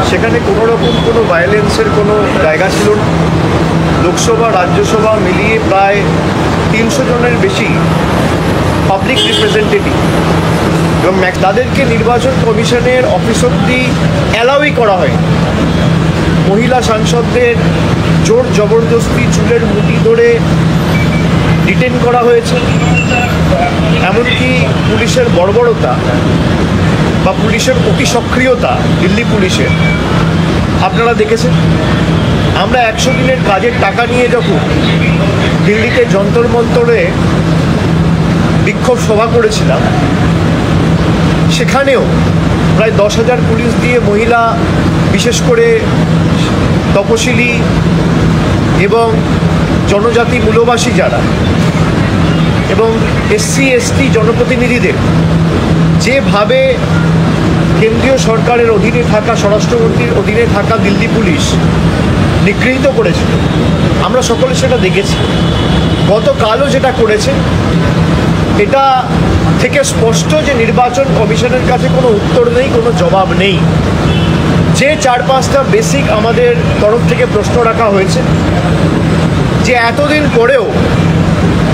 সেখানে কোনো রকম কোনো ভায়োলেন্সের কোনো জায়গা ছিল না। লোকসভা রাজ্যসভা মিলিয়ে প্রায় 300 জনের বেশি পাবলিক রিপ্রেজেন্টেটিভ এবং তাদেরকে নির্বাচন কমিশনের অফিস অব্দি অ্যালাউই করা হয়। মহিলা সাংসদদের জোর জবরদস্তি চুলের মুঠি ধরে ডিটেন করা হয়েছে। এমনকি পুলিশের বর্বরতা বা পুলিশের অতি সক্রিয়তা দিল্লি পুলিশের আপনারা দেখেছেন। আমরা 100 দিনের কাজের টাকা নিয়ে যখন দিল্লিতে যন্তর মন্তরে বিক্ষোভ সভা করেছিলাম, সেখানেও প্রায় 10,000 পুলিশ দিয়ে মহিলা, বিশেষ করে তপশিলি এবং জনজাতি মূলবাসী যারা এবং SC ST জনপ্রতিনিধিদের যেভাবে কেন্দ্রীয় সরকারের অধীনে থাকা, স্বরাষ্ট্রমন্ত্রীর অধীনে থাকা দিল্লি পুলিশ নিগৃহীত করেছিল, আমরা সকলে সেটা দেখেছি। গতকালও যেটা করেছে, এটা থেকে স্পষ্ট যে নির্বাচন কমিশনের কাছে কোনো উত্তর নেই, কোনো জবাব নেই। যে 4-5টা বেসিক আমাদের তরফ থেকে প্রশ্ন রাখা হয়েছে, যে এতদিন পরেও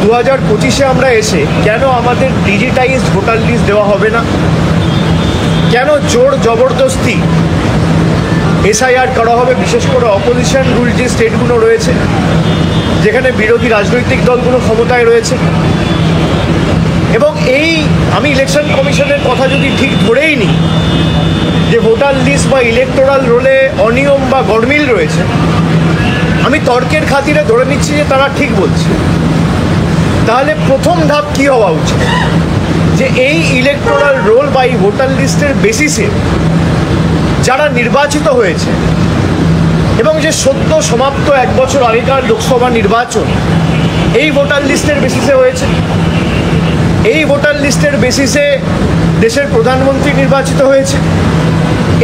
2025-এ আমরা এসে কেন আমাদের ডিজিটাইজড ভোটার লিস্ট দেওয়া হবে না, কেন জোর জবরদস্তি SIR করা হবে, বিশেষ করে অপোজিশন রুল যে স্টেটগুলো রয়েছে, যেখানে বিরোধী রাজনৈতিক দলগুলো ক্ষমতায় রয়েছে। এবং আমি ইলেকশন কমিশনের কথা যদি ঠিক ধরেই নিই যে ভোটার লিস্ট বা ইলেকটোরাল রোলে অনিয়ম বা গরমিল রয়েছে, আমি তর্কের খাতিরে ধরে নিচ্ছি যে তারা ঠিক বলছে। তাহলে প্রথম ধাপ কী হওয়া উচিত, যে এই ইলেকটোরাল রোল বা এই ভোটার লিস্টের বেসিসে যারা নির্বাচিত হয়েছে এবং যে সদ্য সমাপ্ত 1 বছর আগেকার লোকসভা নির্বাচন এই ভোটার লিস্টের বেসিসে হয়েছে, এই ভোটার লিস্টের বেসিসে দেশের প্রধানমন্ত্রী নির্বাচিত হয়েছে,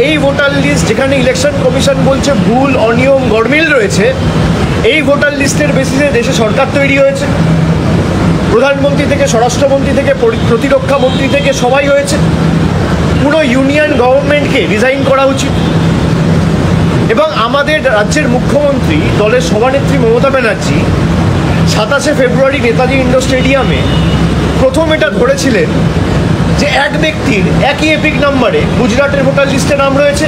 এই ভোটার লিস্ট যেখানে ইলেকশন কমিশন বলছে ভুল, অনিয়ম, গরমিল রয়েছে, এই ভোটার লিস্টের বেসিসে দেশে সরকার তৈরি হয়েছে, প্রধানমন্ত্রী থেকে স্বরাষ্ট্রমন্ত্রী থেকে প্রতিরক্ষা মন্ত্রী থেকে সবাই হয়েছে। পুরো ইউনিয়ন গভর্নমেন্টকে রিজাইন করা উচিত। এবং আমাদের রাজ্যের মুখ্যমন্ত্রী, দলের সভানেত্রী মমতা ব্যানার্জি 27শে ফেব্রুয়ারি নেতাজি ইন্ডোর স্টেডিয়ামে প্রথম এটা ধরেছিলেন যে এক ব্যক্তির একই এপিক নাম্বারে গুজরাটের ভোটার লিস্টে নাম রয়েছে,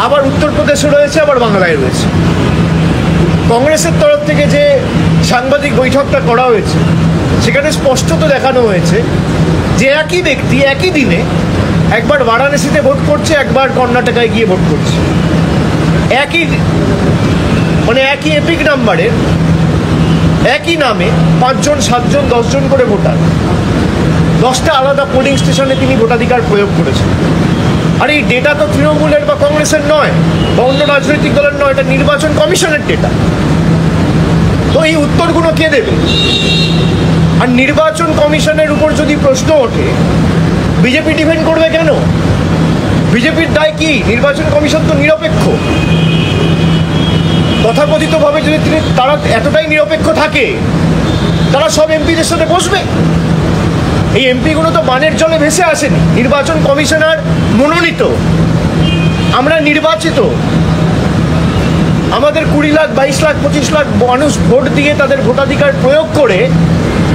আবার উত্তরপ্রদেশে রয়েছে, আবার বাংলায় রয়েছে। কংগ্রেসের তরফ থেকে যে সাংবাদিক বৈঠকটা করা হয়েছে, সেখানে স্পষ্টত দেখানো হয়েছে যে একই ব্যক্তি একই দিনে একবার বারাণসীতে ভোট করছে, একবার কর্ণাটকায় গিয়ে ভোট করছে। একই এপিক নাম্বারের একই নামে 5 জন 7 জন 10 জন করে ভোটার 10টা আলাদা পোলিং স্টেশনে তিনি ভোটাধিকার প্রয়োগ করেছেন। আর এই ডেটা তো তৃণমূলের বা কংগ্রেসের নয় বা অন্য রাজনৈতিক দলের নয়, এটা নির্বাচন কমিশনের ডেটা। তো এই উত্তরগুলো কে দেবে? আর নির্বাচন কমিশনের উপর যদি প্রশ্ন ওঠে, বিজেপি ডিফেন্ড করবে কেন? বিজেপির দায় কি? নির্বাচন কমিশন তো নিরপেক্ষ। তথাকথিতভাবে যদি তারা এতটাই নিরপেক্ষ থাকে, তারা সব এমপিদের সাথে বসবে। এই এমপিগুলো তো বানের জলে ভেসে আসেনি, নির্বাচন কমিশনার মনোনীত, আমরা নির্বাচিত। আমাদের 20 লাখ 22 লাখ 25 লাখ মানুষ ভোট দিয়ে তাদের ভোটাধিকার প্রয়োগ করে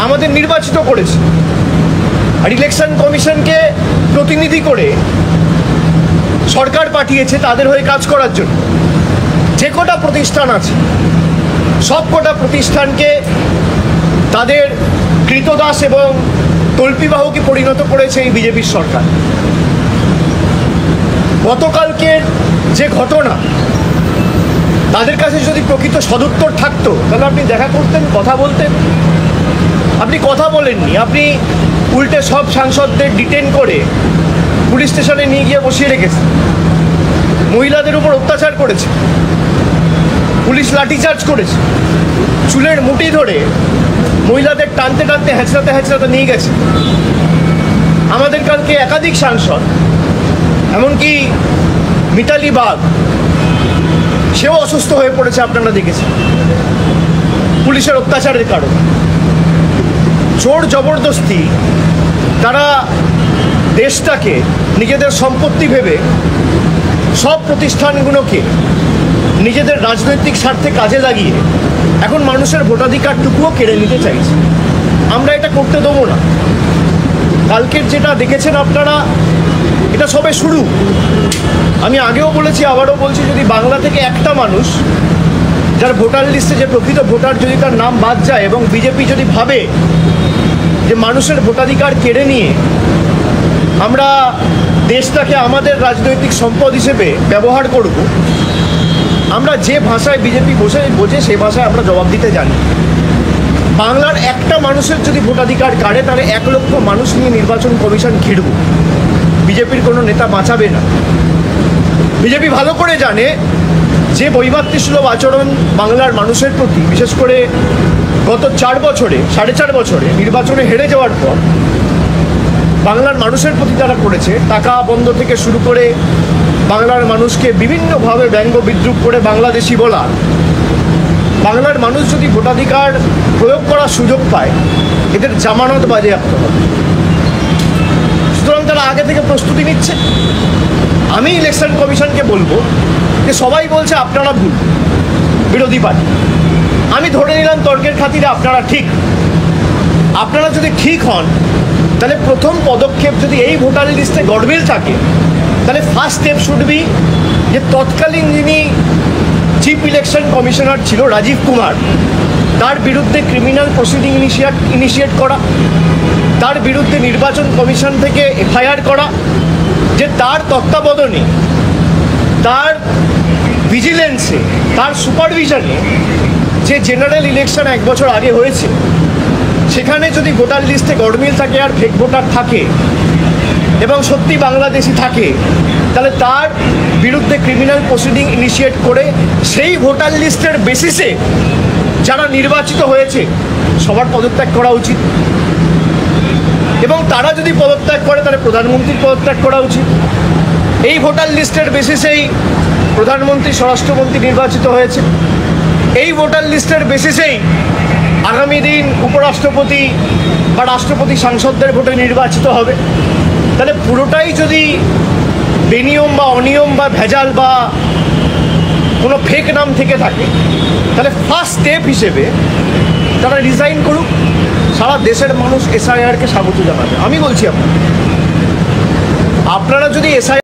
আমাদের নির্বাচিত করেছে। আর ইলেকশন কমিশনকে প্রতিনিধি করে সরকার পাঠিয়েছে তাদের হয়ে কাজ করার জন্য। যে কটা প্রতিষ্ঠান আছে, সব কটা প্রতিষ্ঠানকে তাদের কৃতদাস এবং তল্পিবাহকে পরিণত করেছে এই বিজেপির সরকার। গতকালকের যে ঘটনা, তাদের কাছে যদি প্রকৃত সদুত্তর থাকতো, তাহলে আপনি দেখা করতেন, কথা বলতেন। আপনি কথা বলেননি, আপনি উল্টে সব সাংসদদের ডিটেন করে পুলিশ স্টেশনে নিয়ে গিয়ে বসিয়ে রেখেছেন। মহিলাদের উপর অত্যাচার করেছে, পুলিশ লাঠিচার্জ করেছে, চুলের মুঠি ধরে মহিলাদের টানতে টানতে হেঁচড়াতে হেঁচড়াতে নিয়ে গেছে। আমাদের কালকে একাধিক সাংসদ, এমনকি মিতালি বাগ, সেও অসুস্থ হয়ে পড়েছে, আপনারা দেখেছেন, পুলিশের অত্যাচারের কারণে। জোর জবরদস্তি তারা দেশটাকে নিজেদের সম্পত্তি ভেবে সব প্রতিষ্ঠানগুলোকে নিজেদের রাজনৈতিক স্বার্থে কাজে লাগিয়ে এখন মানুষের ভোটাধিকারটুকুও কেড়ে নিতে চাইছে। আমরা এটা করতে দেবো না। কালকের যেটা দেখেছেন আপনারা, এটা সবে শুরু। আমি আগেও বলেছি, আবারও বলছি, যদি বাংলা থেকে একটা মানুষ যার ভোটার লিস্টে যে প্রকৃত ভোটার যদি তার নাম বাদ যায় এবং বিজেপি যদি ভাবে যে মানুষের ভোটাধিকার কেড়ে নিয়ে আমরা দেশটাকে আমাদের রাজনৈতিক সম্পদ হিসেবে ব্যবহার করব, আমরা যে ভাষায় বিজেপি বোঝে সেই ভাষায় আমরা জবাব দিতে জানি। বাংলার একটা মানুষের যদি ভোটাধিকার কাড়ে, তাহলে 1 লক্ষ মানুষ নিয়ে নির্বাচন কমিশন ঘিরব। বিজেপির কোনো নেতা বাঁচাবে না। বিজেপি ভালো করে জানে যে বৈমাতৃসুলভ আচরণ বাংলার মানুষের প্রতি, বিশেষ করে গত 4.5 বছরে নির্বাচনে হেরে যাওয়ার পর বাংলার মানুষের প্রতি তারা করেছে, টাকা বন্ধ থেকে শুরু করে বাংলার মানুষকে বিভিন্নভাবে ব্যঙ্গ বিদ্রুপ করে বাংলাদেশি বলা, বাংলার মানুষ যদি ভোটাধিকার প্রয়োগ করার সুযোগ পায়, এদের জামানত বাজেয়াপ্ত হবে। সুতরাং তারা আগে থেকে প্রস্তুতি নিচ্ছে। আমি ইলেকশন কমিশনকে বলবো যে সবাই বলছে আপনারা ভুল, বিরোধী পার্টি। আমি ধরে নিলাম তর্কের খাতিরে আপনারা ঠিক। আপনারা যদি ঠিক হন, তাহলে প্রথম পদক্ষেপ যদি এই ভোটার লিস্টে গড়মিল থাকে, তাহলে ফার্স্ট স্টেপ শুড বি যে তৎকালীন যিনি চিফ ইলেকশন কমিশনার ছিল রাজীব কুমার, তার বিরুদ্ধে ক্রিমিনাল প্রসিডিং ইনিশিয়েট করা, তার বিরুদ্ধে নির্বাচন কমিশন থেকে এফআইআর করা, যে তার তত্ত্বাবধানে, তার ভিজিলেন্সে, তার সুপারভিশনে যে জেনারেল ইলেকশন 1 বছর আগে হয়েছে, সেখানে যদি ভোটার লিস্টে গড়মিল থাকে আর ফেক ভোটার থাকে এবং সত্যি বাংলাদেশি থাকে, তাহলে তার বিরুদ্ধে ক্রিমিনাল প্রসিডিং ইনিশিয়েট করে সেই ভোটার লিস্টের বেসিসে যারা নির্বাচিত হয়েছে সবার পদত্যাগ করা উচিত। এবং তারা যদি পদত্যাগ করে, তাহলে প্রধানমন্ত্রীর পদত্যাগ করা উচিত। এই ভোটার লিস্টের বেসিসেই প্রধানমন্ত্রী, স্বরাষ্ট্রমন্ত্রী নির্বাচিত হয়েছে। এই ভোটার লিস্টের বেসিসেই আগামী দিন উপরাষ্ট্রপতি বা রাষ্ট্রপতি সাংসদদের ভোটে নির্বাচিত হবে। তাহলে পুরোটাই যদি বেনিয়ম বা অনিয়ম বা ভেজাল বা কোনো ফেক নাম থেকে থাকে, তাহলে ফার্স্ট স্টেপ হিসেবে তারা রিজাইন করুক। সারা দেশের মানুষ এসআইআরকে স্বাগত জানাবে। আমি বলছি আপনারা যদি এসআইআর